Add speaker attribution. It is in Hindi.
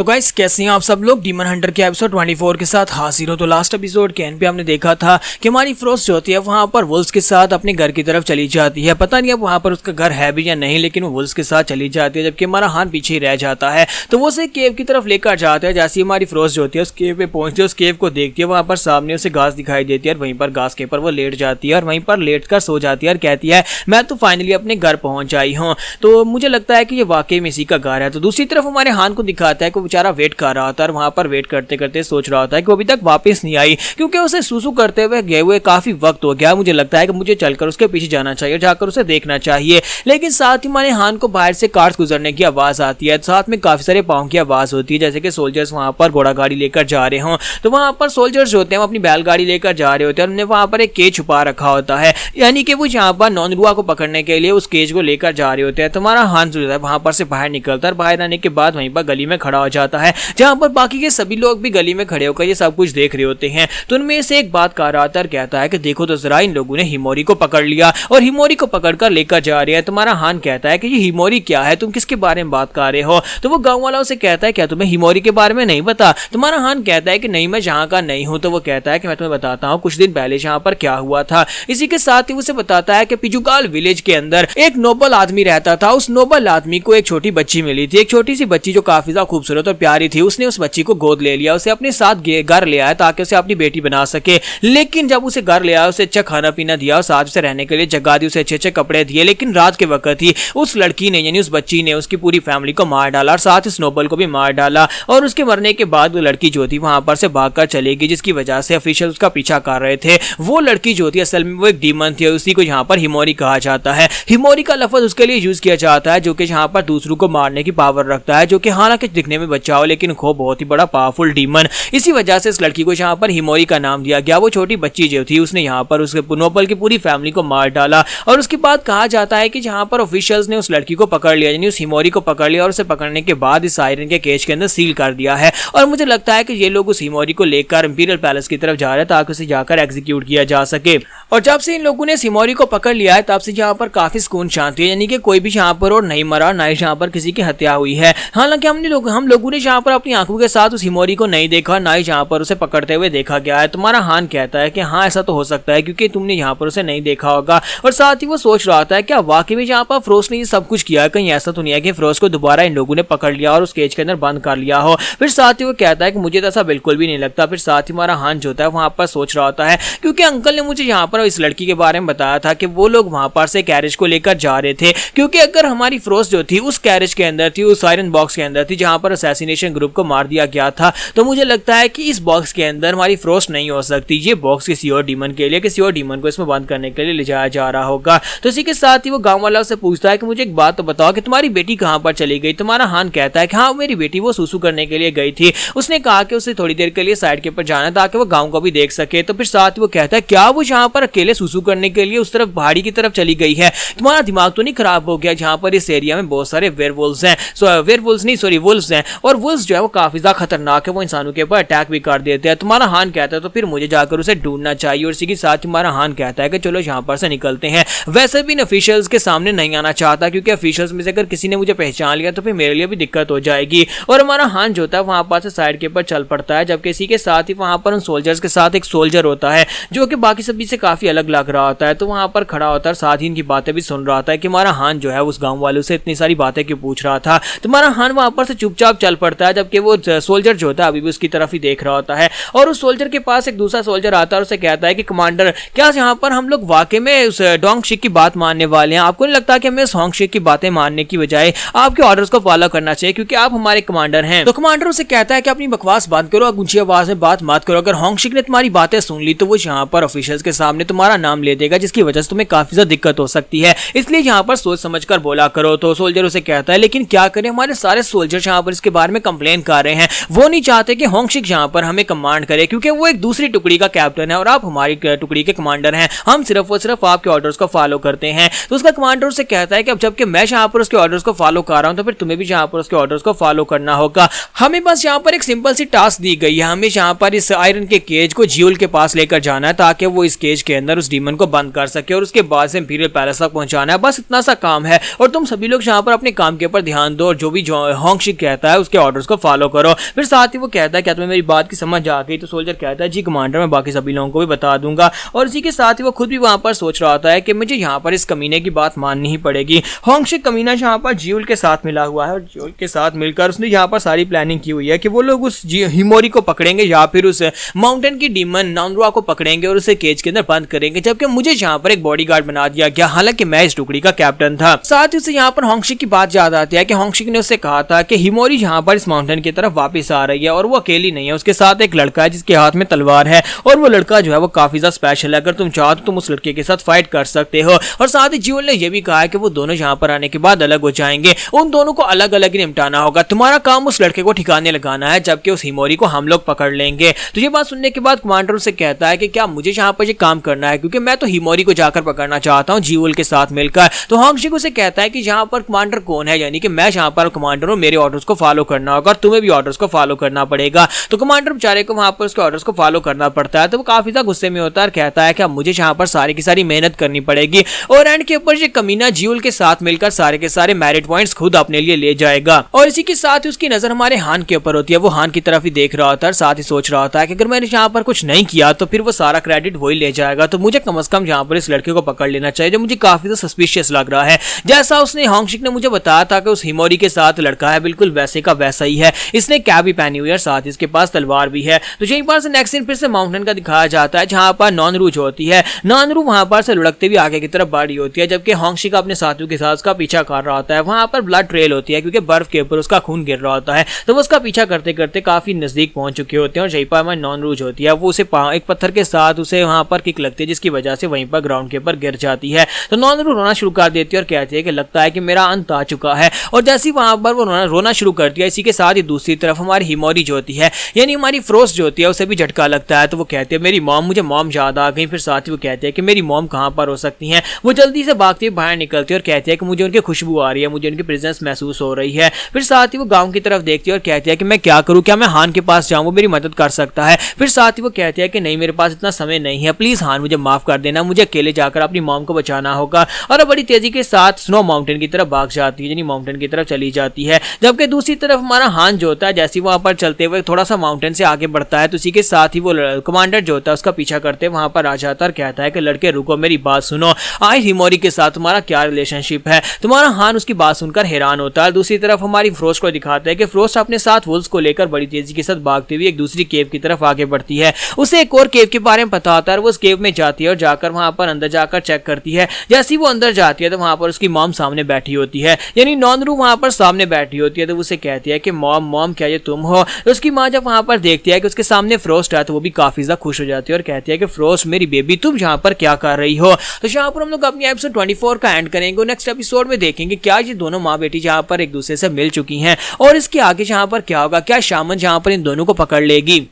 Speaker 1: तो गाइस कैसे हैं आप सब लोग। डीमन हंटर के एपिसोड 24 के साथ हाजिर हो। तो लास्ट एपिसोड के एंड पे हमने देखा था कि हमारी फ्रोस्ट जो होती है वहां पर वुल्स के साथ अपने घर की तरफ चली जाती है। पता नहीं अब वहां पर उसका घर है भी या नहीं, लेकिन वो वुल्स के साथ चली जाती है, जबकि हमारा हान पीछे ही रह जाता है। तो वो उसे केव की तरफ लेकर जाता है। जैसे हमारी फ्रोस्ट जो होती है उस केव पे पहुंचती है, उस केव को देखती है, वहां पर सामने उसे घास दिखाई देती है और वहीं पर घास के ऊपर वो लेट जाती है और वहीं पर लेट कर सो जाती है और कहती है मैं तो फाइनली अपने घर पहुंच आई हूँ। तो मुझे लगता है कि ये वाकई में इसी का घर है। तो दूसरी तरफ हमारे हान को दिखाता है कि बेचारा वेट कर रहा था और वहां पर वेट करते करते सोच रहा था कि वो अभी तक वापस नहीं आई, क्योंकि उसे सुसु करते हुए गए हुए काफी वक्त हो गया। मुझे लगता है कि मुझे चलकर उसके पीछे जाना चाहिए, जाकर उसे देखना चाहिए। लेकिन साथ ही हमारे हान को बाहर से कार्स गुजरने की आवाज आती है, साथ में काफी सारे पाँव की आवाज होती है, जैसे कि सोल्जर्स वहां पर घोड़ा गाड़ी लेकर जा रहे हों। तो वहां पर सोल्जर्स होते हैं वो अपनी बैलगाड़ी लेकर जा रहे होते हैं और उन्हें वहां पर एक केज छुपा रखा होता है, यानी कि वो यहाँ पर नॉनरुआ को पकड़ने के लिए उस केज को लेकर जा रहे होते हैं। तो हमारा हान जो है वहां पर से बाहर निकलता है और बाहर आने के बाद वहीं पर गली में खड़ा हो जाता है, जहां पर बाकी के सभी लोग भी गली में खड़े होकर ये सब कुछ देख रहे होते हैं। तो उनमें से एक बात कर रहा था और कहता है कि देखो तो जरा, इन लोगों ने हिमोरी को पकड़ लिया और हिमोरी को पकड़कर लेकर जा रहे हैं। तुम्हारा हान कहता है कि ये हिमोरी क्या है, तुम किसके बारे में बात कर रहे हो। तो वो गांव वाला उसे कहता है क्या तुम्हें हिमोरी के बारे में नहीं पता। तुम्हारा हान कहता है कि नहीं, मैं जहां का नहीं हूं। तो वो कहता है कि मैं तुम्हें बताता हूं कुछ दिन पहले जहां पर क्या हुआ था। इसी के साथ ही उसे बताता है कि पिजुकाल विलेज के अंदर एक नोबल आदमी रहता था। उस नोबल आदमी को एक छोटी बच्ची मिली थी, एक छोटी सी बच्ची जो काफी ज्यादा खूबसूरत और प्यारी थी। उसने उस बच्ची को गोद ले लिया, उसे अपने साथ घर ले आया ताकि उसे अपनी बेटी बना सके। लेकिन जब उसे घर ले आया, उसे अच्छा खाना पीना दिया और साथ उसे रहने के लिए जगह दी, उसे अच्छे अच्छे कपड़े दिए। लेकिन रात के वक्त ही उस लड़की ने यानी उस बच्ची ने उसकी पूरी फैमिली को मार डाला और साथ इस नोबल को भी मार डाला। और उसके मरने के बाद वो लड़की जो थी वहां पर से भागकर चली गई, जिसकी वजह से ऑफिशियल उसका पीछा कर रहे थे। वो लड़की जो थी असल में वो एक डीमन थी, उसी को यहाँ पर हिमोरी कहा जाता है। हिमोरी का लफ्ज उसके लिए यूज किया जाता है जो कि यहाँ पर दूसरों को मारने की पावर रखता है, जो कि हालांकि दिखने में बच्चा हो लेकिन खो बहुत ही बड़ा पावरफुल डीमन। इसी वजह से इस लड़की को यहाँ पर हिमोरी का नाम दिया गया। वो छोटी बच्ची जो थी उसने यहाँ पर उसके नोबल की पूरी फैमिली को मार डाला। और उसके बाद कहा जाता है कि यहाँ पर ऑफिशियल्स ने उस लड़की को पकड़ लिया, यानी उस हिमोरी को पकड़ लिया और उसे पकड़ने के बाद इस आयरन के केज के अंदर सील कर दिया है। और मुझे लगता है कि ये लोग उस हिमोरी को लेकर इंपीरियल पैलेस की तरफ जा रहे हैं ताकि उसे जाकर एग्जीक्यूट किया जा सके। और जब से इन लोगों ने हिमोरी को पकड़ लिया है तब से यहाँ पर काफी सुकून शांति है, यानी कि कोई भी यहाँ पर और नहीं मरा, ना ही यहाँ पर किसी की हत्या हुई है। हालांकि हम लोगों ने यहाँ पर अपनी आंखों के साथ उस हिमोरी को नहीं देखा, ना ही यहाँ पर उसे पकड़ते हुए देखा गया है। तुम्हारा हान कहता है कि हाँ ऐसा तो हो सकता है क्योंकि तुमने यहाँ पर उसे नहीं देखा होगा। और साथ ही वो सोच रहा था क्या वाकई में यहाँ पर फ्रोस्ट ने ये सब कुछ किया है, कहीं ऐसा तो नहीं है कि फ्रोस्ट को दोबारा इन लोगों ने पकड़ लिया और उस केज के अंदर बंद कर लिया हो। फिर साथ ही वो कहता है कि मुझे तो ऐसा बिल्कुल भी नहीं लगता। फिर साथ ही हमारा हान जो होता है वहां पर सोच रहा होता है क्योंकि अंकल ने मुझे यहाँ पर इस लड़की के बारे में बताया था कि वो लोग वहां पर से कैरेज को लेकर जा रहे थे, क्योंकि अगर हमारी फ्रोस्ट जो थी उस कैरेज के अंदर थी, उस आयरन बॉक्स के अंदर थी जहां पर असैसिनेशन ग्रुप को मार दिया गया था, तो मुझे लगता है कि इस बॉक्स के अंदर हमारी फ्रोस्ट नहीं हो सकती। ये बॉक्स किसी और डीमन के लिए, किसी और डीमन को इसमें बंद करने के लिए ले जाया जा रहा होगा। तो इसी के साथ ही वो गांव वाला से पूछता है कि मुझे एक बात तो बताओ कि तुम्हारी बेटी कहां पर चली गई। तुम्हारा हान कहता है कि हाँ मेरी बेटी वो सुसु करने के लिए गई थी, उसने कहा कि उसे थोड़ी देर के लिए साइड के ऊपर जाना ताकि वो गांव को भी देख सके। तो फिर साथ ही वो कहता है क्या वो यहाँ पर अकेले सुसु करने के लिए उस तरफ पहाड़ी की तरफ चली गई है। तुम्हारा दिमाग तो नहीं खराब हो गया, जहाँ पर इस एरिया में बहुत सारे वेयरवुल्व्स हैं, वेयरवुल्व्स नहीं सॉरी वुल्व्स हैं, और वुल्व्स जो है वो काफी ज्यादा खतरनाक है, वो इंसानों के ऊपर अटैक भी कर देते हैं। तुम्हारा हान कहता है तो फिर मुझे जाकर उसे ढूंढना चाहिए। और इसी के साथ हमारा हान कहता है कि चलो यहाँ पर से निकलते हैं। वैसे भी ऑफिशियल्स के सामने नहीं आना चाहता क्योंकि ऑफिशियल्स में से अगर किसी ने मुझे पहचान लिया तो फिर मेरे लिए भी दिक्कत हो जाएगी। और हमारा हान जो होता है वहां पर से साइड के ऊपर चल पड़ता है, जबकि इसी के साथ ही वहां पर उन सोल्जर्स के साथ एक सोल्जर होता है जो कि बाकी सभी से काफी अलग लग रहा होता है। तो वहां पर खड़ा होता है, साथ ही इनकी बातें भी सुन रहा था कि हमारा हान जो है उस गांव वालों से इतनी सारी बातें क्यों पूछ रहा था। तो हमारा हान वहां पर से चुपचाप चल पड़ता है, जबकि वो सोल्जर जो होता है अभी भी उसकी तरफ ही देख रहा होता है। और उस सोल्जर के पास एक दूसरा सोल्जर आता है और उसे कहता है कि कमांडर क्या यहाँ पर हम लोग वाकई में उस डोंग शिक की बात मानने वाले हैं? आपको नहीं लगता कि हमें होंग शिक की बातें मानने की बजाय आपके ऑर्डर्स को फॉलो करना चाहिए क्योंकि आप हमारे कमांडर हैं? तो कमांडर उसे कहता है कि अपनी बकवास बंद करो, ऊंची आवाज में बात मत करो। अगर होंग शिक ने तुम्हारी बातें सुन ली तो वो यहाँ पर ऑफिशियल्स के सामने तुम्हारा नाम ले देगा, जिसकी वजह से तुम्हें काफी ज्यादा दिक्कत हो सकती है, इसलिए यहाँ पर सोच समझ कर बोला करो। तो सोल्जर उसे कहता है लेकिन क्या करें, हमारे सारे सोल्जर यहाँ पर इसके बारे में कंप्लेन कर रहे हैं, वो नहीं चाहते कि होंग शिक यहाँ पर हमें कमांड करे क्योंकि वो एक दूसरी टुकड़ी का कैप्टन है और आप हमारी टुकड़ी के कमांडर हैं, हम सिर्फ और सिर्फ आपके ऑर्डर्स को फॉलो करते हैं। तो उसका कमांडर उसे कहता है कि अब जबकि मैं यहाँ पर उसके ऑर्डर्स को फॉलो कर रहा हूँ तो फिर तुम्हें भी यहाँ पर उसके ऑर्डर्स को फॉलो करना होगा। हमें बस यहाँ पर एक सिंपल सी टास्क दी गई है, हमें यहाँ पर इस आयरन के केज को जियोल के पास लेकर जाना है ताकि वो इस केज के अंदर उस डीमन को बंद कर सके और उसके बाद से इंपीरियल पैलेस तक पहुंचाना है, बस इतना सा काम है। और तुम सभी लोग यहाँ पर अपने काम के ऊपर ध्यान दो और जो भी होंग शिक कहता है उसके ऑर्डर्स को फॉलो करो। फिर साथ ही वो कहता है क्या तुम्हें मेरी बात की समझ आ गई? तो सोल्जर कहता है जी कमांडर, मैं बाकी सभी लोगों को भी बता दूंगा। और इसी के साथ ही वो खुद भी वहां पर सोच रहा होता है कि मुझे यहाँ पर इस कमीने की बात माननी ही पड़ेगी। होंगशिक कमीना यहाँ पर जियोल के साथ मिला हुआ है और जियोल के साथ मिलकर उसने यहाँ पर सारी प्लानिंग की हुई है कि वो लोग उस हिमोरी को पकड़ेंगे या फिर उस माउंटेन की डीमन नॉनरुआ को पकड़ेंगे और उसे केज के अंदर बंद करेंगे, जबकि मुझे यहाँ पर एक बॉडीगार्ड बना दिया गया, हालांकि मैं इस टुकड़ी का कैप्टन था। साथ ही उसे यहाँ पर होंगशिक की बात याद आती है कि होंगशिक ने उससे कहा था कि हिमोरी यहाँ पर इस माउंटेन की तरफ वापस आ रही है और वो अकेली नहीं है, उसके साथ एक लड़का है जिसके हाथ में तलवार है और वो लड़का जो है वो काफी ज्यादा स्पेशल है। अगर तुम चाहो तो तुम उस लड़के के साथ फाइट कर सकते हो। और साथ ही जियोल ने यह भी कहा है कि वो दोनों यहाँ पर आने के बाद अलग हो जाएंगे, उन दोनों को अलग अलग निपटाना होगा, तुम्हारा काम उस लड़के को ठिकाने लगाना है जबकि उस हिमोरी को हम लोग पकड़ लेंगे। तो ये बात सुनने के बाद कमांडर उसे कहता है कि क्या मुझे यहाँ पर ये काम करना है, क्योंकि मैं तो हिमोरी को जाकर पकड़ना चाहता हूँ जियोल के साथ मिलकर। तो होंगशिक उसे कहता है कि यहाँ पर कमांडर कौन है, यानी कि मैं यहाँ पर कमांडर हूँ, मेरे ऑर्डर्स को फॉलो करना होगा और तुम्हें भी ऑर्डर्स को फॉलो करना पड़ेगा। तो कमांडर बेचारे को वहां पर उसके ऑर्डर्स को फॉलो करना पड़ता है। तो वो काफी ज्यादा गुस्से में होता है और कहता है कि अब मुझे यहाँ पर सारी की सारी मेहनत करनी पड़ेगी और एंड के ऊपर ये कमीना जियोल के साथ मिलकर सारे के सारे मैरिट पॉइंट्स खुद अपने लिए ले जाएगा। और इसी के साथ ही उसकी नजर हमारे हान के ऊपर होती है। वो हान की तरफ ही देख रहा होता है, साथ ही सोच रहा होता है कि अगर मैंने यहाँ पर कुछ नहीं किया तो फिर वो सारा क्रेडिट वही ले जाएगा, तो मुझे कम से कम यहाँ पर इस लड़के को पकड़ लेना चाहिए जो मुझे काफी ज्यादा सस्पिशियस लग रहा है। जैसा उसने होंगशिक ने मुझे बताया था कि उस हिमोरी के साथ लड़का है, बिल्कुल वैसे का वैसा ही है, इसने कैप भी पहनी हुई है, साथ ही इसके पास तलवार भी है। तो यहीं पर से नेक्स्ट सीन फिर से माउंटेन का दिखाया जाता है जहां पर नॉनरू जो होती है, नॉनरू वहां पर से लुढ़कते भी आगे की तरफ बढ़ रही होती है, जबकि होंगशिक अपने साथियों के साथ उसका पीछा कर रहा होता है। वहां पर ब्लड ट्रेल होती है क्योंकि बर्फ के ऊपर उसका खून गिर रहा होता है, तो वो उसका पीछा करते करते काफी नजदीक पहुंच चुके होते हैं। और यहीं पर हमारी नॉनरू जो होती है वो उसे एक पत्थर के साथ उसे वहां पर किक लगती है, जिसकी वजह से वहीं पर ग्राउंड के ऊपर गिर जाती है। तो नॉनरू रोना शुरू कर देती है और कहती है कि लगता है कि मेरा अंत आ चुका है। और जैसे ही वहां पर वो रोना शुरू कर दिया, इसी के साथ ही दूसरी तरफ हमारी हिमोरी जो होती है यानी हमारी फ्रोस्ट जो होती है उसे भी झटका लगता है। तो वो कहती है मेरी मॉम, मुझे मॉम याद आ गई। फिर साथ ही वो कहती है कि मेरी मॉम कहाँ पर हो सकती हैं। वो जल्दी से भागती हुई बाहर निकलती है और कहती है कि मुझे उनकी खुशबू आ रही है, मुझे उनकी प्रेजेंस महसूस हो रही है। फिर साथ ही वो गांव की तरफ देखती है और कहती है कि मैं क्या करूँ, क्या मैं हान के पास जाऊँ, वो मेरी मदद कर सकता है। फिर साथ ही वो कहती है कि नहीं, मेरे पास इतना समय नहीं है, प्लीज हान मुझे माफ कर देना, मुझे अकेले जाकर अपनी मॉम को बचाना होगा। और बड़ी तेजी के साथ स्नो माउंटेन की तरफ भाग जाती है, यानी माउंटेन की तरफ चली जाती है। जबकि दूसरी तरफ हमारा हान जो होता है जैसे वहां पर चलते हुए थोड़ा सा माउंटेन से आगे बढ़ता है, तो इसी के साथ ही वो कमांडर जो होता है उसका पीछा करते वहां पर आ जाता है और कहता है कि लड़के रुको, मेरी बात सुनो, आई हिमोरी के साथ तुम्हारा क्या रिलेशनशिप है। तुम्हारा हान उसकी बात सुनकर हैरान होता है। दूसरी तरफ हमारी फ्रोस्ट को दिखाते हैं कि फ्रोस्ट अपने साथ वुल्स को लेकर बड़ी तेजी के साथ भागती हुई एक दूसरी केव की तरफ आगे बढ़ती है। उसे एक और केव के बारे में पता होता है, वो उस केव में जाती है और जाकर वहां पर अंदर जाकर चेक करती है। जैसे ही वो अंदर जाती है तो वहां पर उसकी मॉम सामने बैठी होती है, यानी नॉनरू वहां पर सामने बैठी होती है। तो उसे कहती है कि मॉम मॉम क्या ये तुम हो। तो उसकी माँ जब वहां पर देखती है कि उसके सामने फ्रोस्ट है तो वो भी काफी ज्यादा खुश हो जाती है और कहती है कि फ्रोस्ट मेरी बेबी, तुम यहाँ पर क्या कर रही हो। तो यहाँ पर हम लोग अपनी एपिसोड 24 का एंड करेंगे। नेक्स्ट एपिसोड में देखेंगे क्या ये दोनों माँ बेटी जहाँ पर एक दूसरे से मिल चुकी हैं और इसके आगे यहाँ पर क्या होगा, क्या शामन जहाँ पर इन दोनों को पकड़ लेगी।